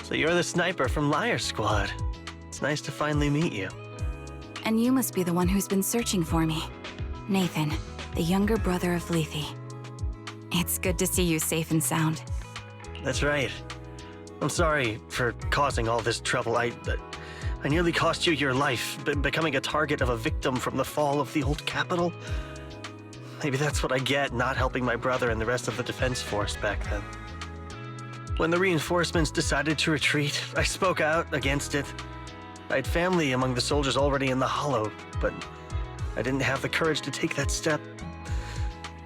So you're the sniper from Liar Squad. It's nice to finally meet you. And you must be the one who's been searching for me. Nathan, the younger brother of Lethe. It's good to see you safe and sound. That's right. I'm sorry for causing all this trouble. I nearly cost you your life, becoming a target of a victim from the fall of the old capital. Maybe that's what I get not helping my brother and the rest of the defense force back then. When the reinforcements decided to retreat, I spoke out against it. I had family among the soldiers already in the Hollow, but I didn't have the courage to take that step.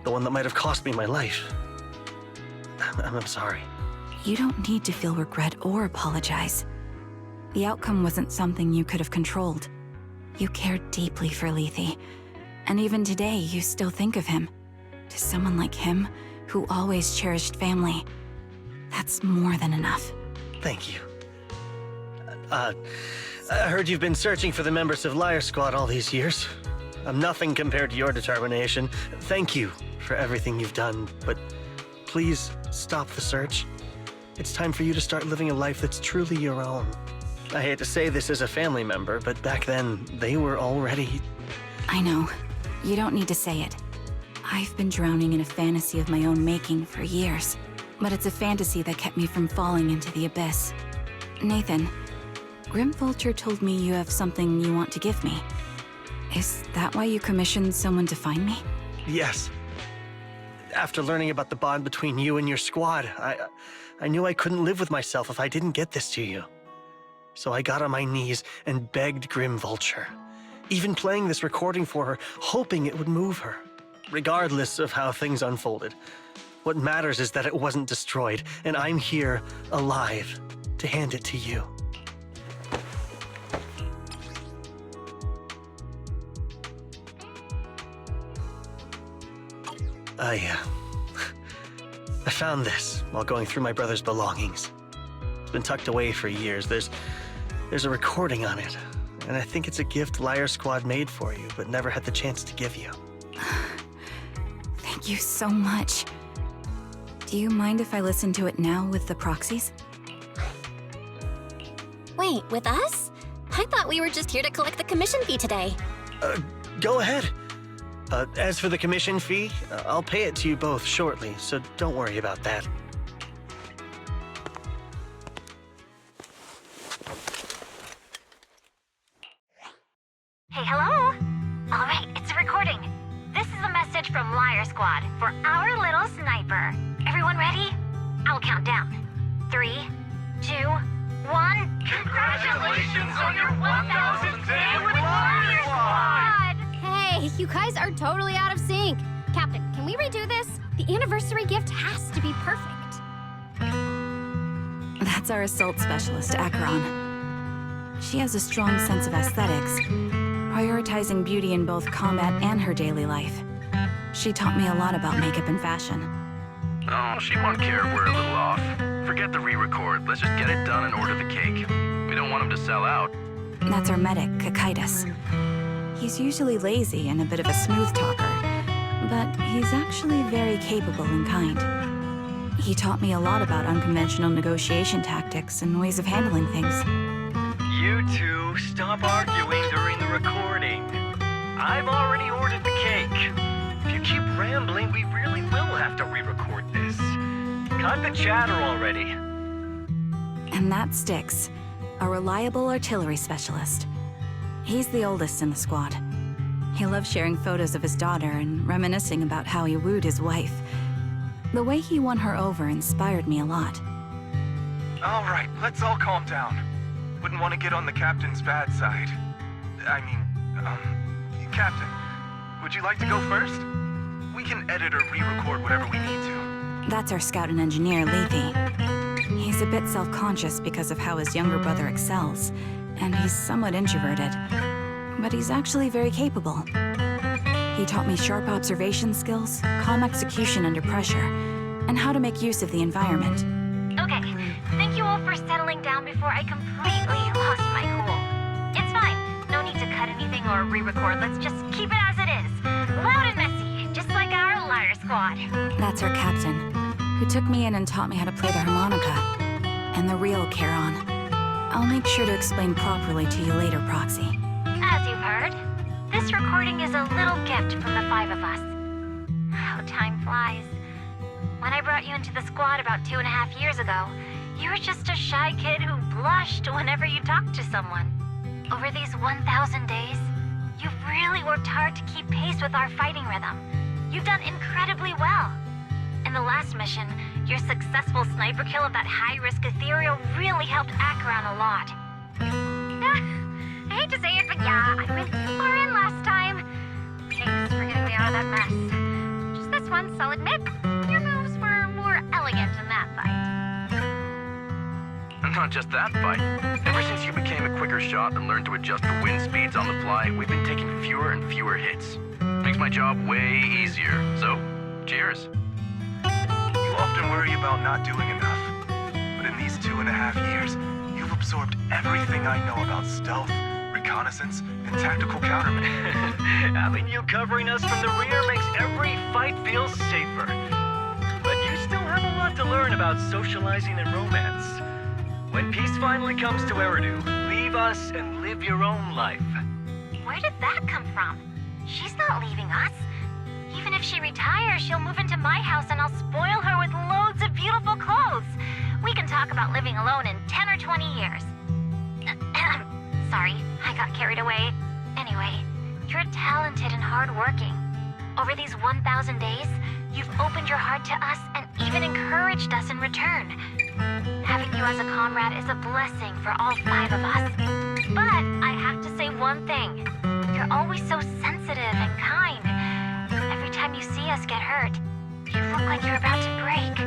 The one that might have cost me my life. I'm sorry. You don't need to feel regret or apologize. The outcome wasn't something you could have controlled. You cared deeply for Lethe, and even today you still think of him. To someone like him, who always cherished family, that's more than enough. Thank you. I heard you've been searching for the members of Liar Squad all these years. I'm nothing compared to your determination. Thank you for everything you've done, but please stop the search. It's time for you to start living a life that's truly your own. I hate to say this as a family member, but back then, they were already... I know. You don't need to say it. I've been drowning in a fantasy of my own making for years, but it's a fantasy that kept me from falling into the abyss. Nathan, Grim Vulture told me you have something you want to give me. Is that why you commissioned someone to find me? Yes. After learning about the bond between you and your squad, I knew I couldn't live with myself if I didn't get this to you. So I got on my knees and begged Grim Vulture, even playing this recording for her, hoping it would move her. Regardless of how things unfolded, what matters is that it wasn't destroyed, and I'm here, alive, to hand it to you. I found this while going through my brother's belongings. It's been tucked away for years. There's a recording on it, and I think it's a gift Liar Squad made for you, but never had the chance to give you. Thank you so much. Do you mind if I listen to it now with the proxies? Wait, with us? I thought we were just here to collect the commission fee today. Go ahead. As for the commission fee, I'll pay it to you both shortly, so don't worry about that. Hey, hello? All right, it's a recording. This is a message from Liar Squad for our little sniper. Everyone ready? I'll count down. 3, 2, 1. Congratulations on your 1,000th day with Liar Squad! Hey, you guys are totally out of sync. Captain, can we redo this? The anniversary gift has to be perfect. That's our assault specialist, Acheron. She has a strong sense of aesthetics, prioritizing beauty in both combat and her daily life. She taught me a lot about makeup and fashion. Oh, she won't care if we're a little off. Forget the re-record. Let's just get it done and order the cake. We don't want him to sell out. That's our medic, Kakaitis. He's usually lazy and a bit of a smooth talker, but he's actually very capable and kind. He taught me a lot about unconventional negotiation tactics and ways of handling things. You two, stop arguing during the recording. I've already ordered the cake. If you keep rambling, we really will have to re-record this. Cut the chatter already. And that Styx, a reliable artillery specialist. He's the oldest in the squad. He loves sharing photos of his daughter and reminiscing about how he wooed his wife. The way he won her over inspired me a lot. All right, let's all calm down. Wouldn't want to get on the captain's bad side. Captain, would you like to go first? We can edit or re-record whatever we need to. That's our scout and engineer, Lethe. He's a bit self-conscious because of how his younger brother excels, and he's somewhat introverted. But he's actually very capable. He taught me sharp observation skills, calm execution under pressure, and how to make use of the environment. Okay, thank you all for settling down before I completely lost my cool. It's fine. No need to cut anything or re-record. Let's just keep it as it is. Loud and messy, just like our Liar Squad. That's our captain, who took me in and taught me how to play the harmonica. and the real Charon. I'll make sure to explain properly to you later, Proxy. As you've heard, this recording is a little gift from the 5 of us. How time flies. When I brought you into the squad about 2.5 years ago, you were just a shy kid who blushed whenever you talked to someone. Over these 1,000 days, you've really worked hard to keep pace with our fighting rhythm. You've done incredibly well. In the last mission, your successful sniper kill of that high-risk ethereal really helped Acheron a lot. I hate to say it, but yeah, I went too far in last time. Thanks for getting me out of that mess. Just this once, I'll admit, your moves were more elegant in that fight. And not just that fight. Ever since you became a quicker shot and learned to adjust for wind speeds on the fly, we've been taking fewer and fewer hits. Makes my job way easier. So, cheers. You often worry about not doing enough. But in these 2.5 years, you've absorbed everything I know about stealth, reconnaissance, and tactical countermeasures. Having you covering us from the rear makes every fight feel safer. But you still have a lot to learn about socializing and romance. When peace finally comes to Eridu, leave us and live your own life. Where did that come from? She's not leaving us. Even if she retires, she'll move into my house and I'll spoil her with loads of beautiful clothes. We can talk about living alone in 10 or 20 years. Sorry, I got carried away. Anyway, you're talented and hardworking. Over these 1,000 days, you've opened your heart to us and even encouraged us in return. Having you as a comrade is a blessing for all 5 of us. But I have to say one thing. You're always so sensitive and kind. Every time you see us get hurt, you look like you're about to break.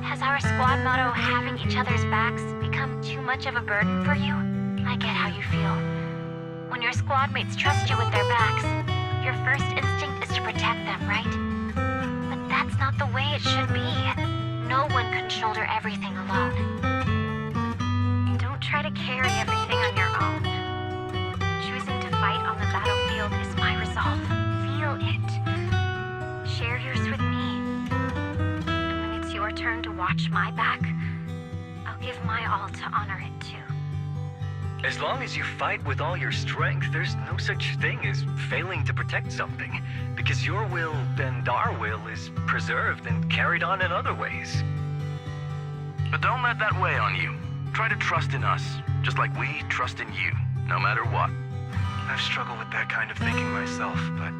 Has our squad motto, having each other's backs, become too much of a burden for you? I get how you feel. When your squad mates trust you with their backs, your first instinct is to protect them, right? But that's not the way it should be. No one can shoulder everything alone. Don't try to carry everything on your own. Choosing to fight on the battlefield is my resolve. Feel it. Share yours with me. And when it's your turn to watch my back, I'll give my all to honor it too. As long as you fight with all your strength, there's no such thing as failing to protect something, because your will and our will is preserved and carried on in other ways. But don't let that weigh on you. Try to trust in us, just like we trust in you, no matter what. I've struggled with that kind of thinking myself, but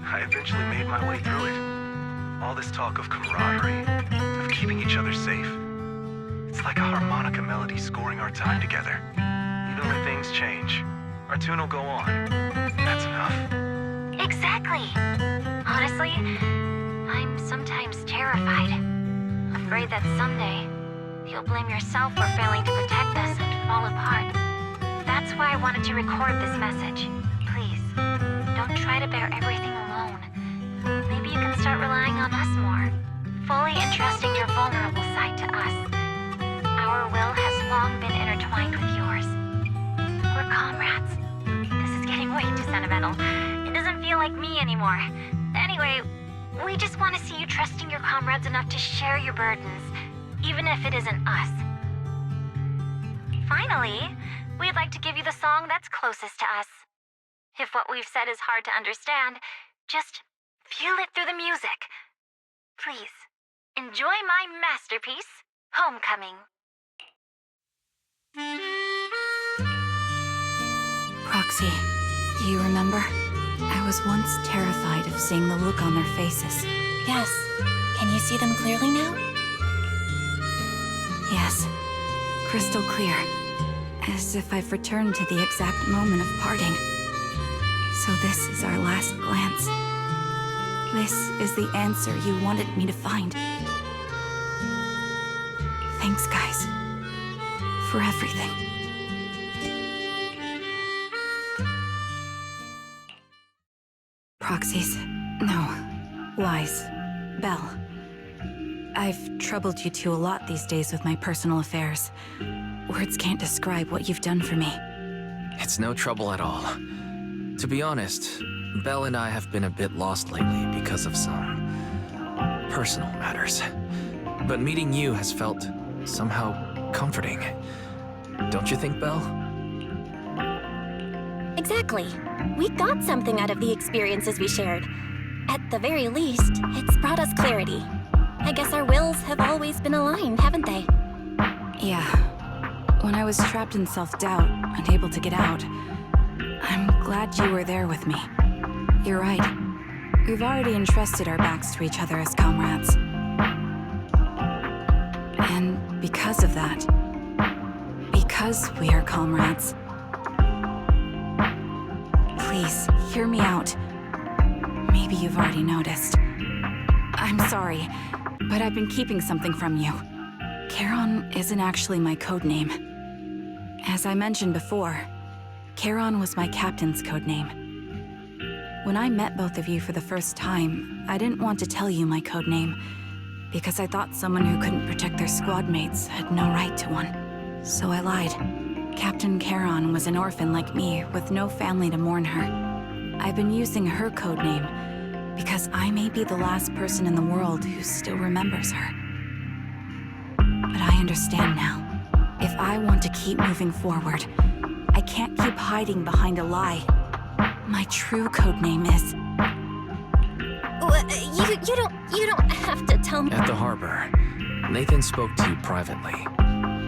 I eventually made my way through it. All this talk of camaraderie, of keeping each other safe. It's like a harmonica melody scoring our time together. Even when things change, our tune will go on. That's enough. Exactly. Honestly, I'm sometimes terrified. Afraid that someday, you'll blame yourself for failing to protect us and fall apart. That's why I wanted to record this message. Please, don't try to bear everything alone. Maybe you can start relying on us more, fully entrusting your vulnerable side to us. Our will has long been intertwined with yours. We're comrades. This is getting way too sentimental. It doesn't feel like me anymore. Anyway, we just want to see you trusting your comrades enough to share your burdens, even if it isn't us. Finally, we'd like to give you the song that's closest to us. If what we've said is hard to understand, just feel it through the music. Please, enjoy my masterpiece, Homecoming. Proxy, do you remember? I was once terrified of seeing the look on their faces. Yes. Can you see them clearly now? Yes, crystal clear. As if I've returned to the exact moment of parting. So this is our last glance. This is the answer you wanted me to find. Thanks, guys. For everything. Proxies. No. Lies. Belle. I've troubled you two a lot these days with my personal affairs. Words can't describe what you've done for me. It's no trouble at all. To be honest, Belle and I have been a bit lost lately because of some personal matters. But meeting you has felt somehow comforting. Don't you think, Belle? Exactly. We got something out of the experiences we shared. At the very least, it's brought us clarity. I guess our wills have always been aligned, haven't they? Yeah. When I was trapped in self-doubt, unable to get out, I'm glad you were there with me. You're right. We've already entrusted our backs to each other as comrades. And because of that, because we are comrades, please, hear me out. Maybe you've already noticed. I'm sorry, but I've been keeping something from you. Charon isn't actually my codename. As I mentioned before, Charon was my captain's codename. When I met both of you for the first time, I didn't want to tell you my codename, because I thought someone who couldn't protect their squad mates had no right to one. So I lied. Captain Charon was an orphan like me, with no family to mourn her. I've been using her codename because I may be the last person in the world who still remembers her. But I understand now. If I want to keep moving forward, I can't keep hiding behind a lie. My true codename is... You don't have to tell me. At the harbor, Nathan spoke to you privately.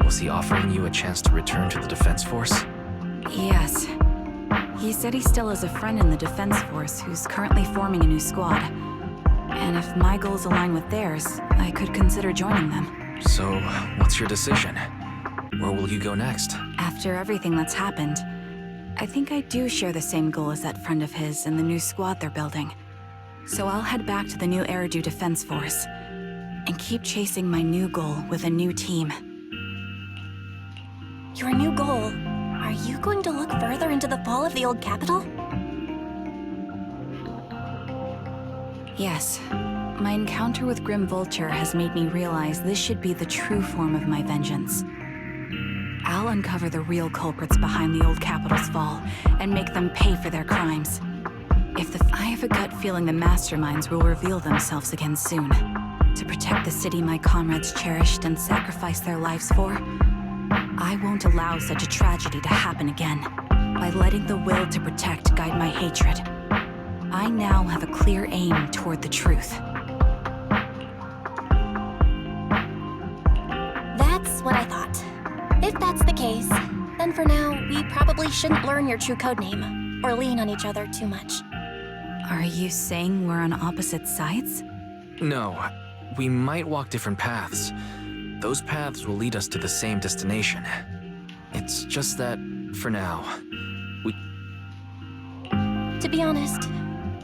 Was he offering you a chance to return to the Defense Force? Yes. He said he still has a friend in the Defense Force who's currently forming a new squad. And if my goals align with theirs, I could consider joining them. So, what's your decision? Where will you go next? After everything that's happened, I think I do share the same goal as that friend of his in the new squad they're building. So I'll head back to the new N.A.T.G Defense Force and keep chasing my new goal with a new team. Your new goal? Are you going to look further into the fall of the old capital? Yes. My encounter with Grim Vulture has made me realize this should be the true form of my vengeance. I'll uncover the real culprits behind the old capital's fall and make them pay for their crimes. I have a gut feeling the masterminds will reveal themselves again soon. To protect the city my comrades cherished and sacrificed their lives for, I won't allow such a tragedy to happen again. By letting the will to protect guide my hatred, I now have a clear aim toward the truth. That's what I thought. If that's the case, then for now, we probably shouldn't learn your true codename, or lean on each other too much. Are you saying we're on opposite sides? No, we might walk different paths. Those paths will lead us to the same destination. It's just that, for now, To be honest,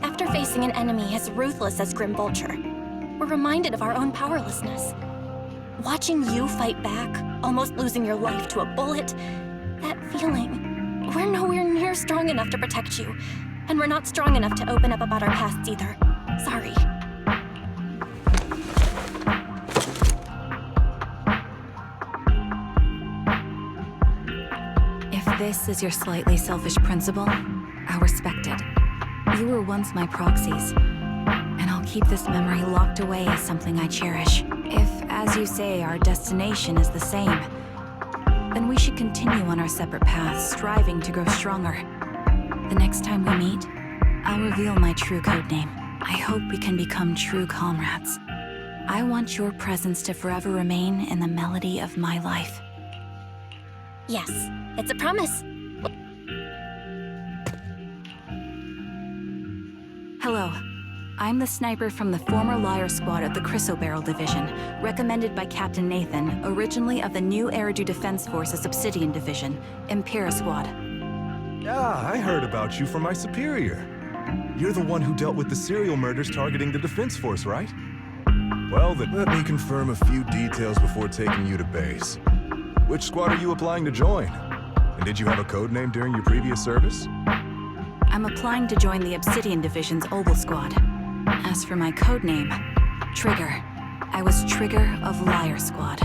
after facing an enemy as ruthless as Grim Vulture, we're reminded of our own powerlessness. Watching you fight back, almost losing your life to a bullet, that feeling, we're nowhere near strong enough to protect you, and we're not strong enough to open up about our pasts either. Sorry. If this is your slightly selfish principle, I'll respect it. You were once my proxies, and I'll keep this memory locked away as something I cherish. If, as you say, our destination is the same, then we should continue on our separate paths, striving to grow stronger. The next time we meet, I'll reveal my true codename. I hope we can become true comrades. I want your presence to forever remain in the melody of my life. Yes, it's a promise. Hello. I'm the sniper from the former Liar Squad of the Chrysoberyl Division, recommended by Captain Nathan, originally of the new N.A.T.G Defense Force's Obsidian Division, Impera Squad. Ah, I heard about you from my superior. You're the one who dealt with the serial murders targeting the Defense Force, right? Well, then let me confirm a few details before taking you to base. Which squad are you applying to join? And did you have a code name during your previous service? I'm applying to join the Obsidian Division's Oval Squad. As for my codename, Trigger. I was Trigger of Liar Squad.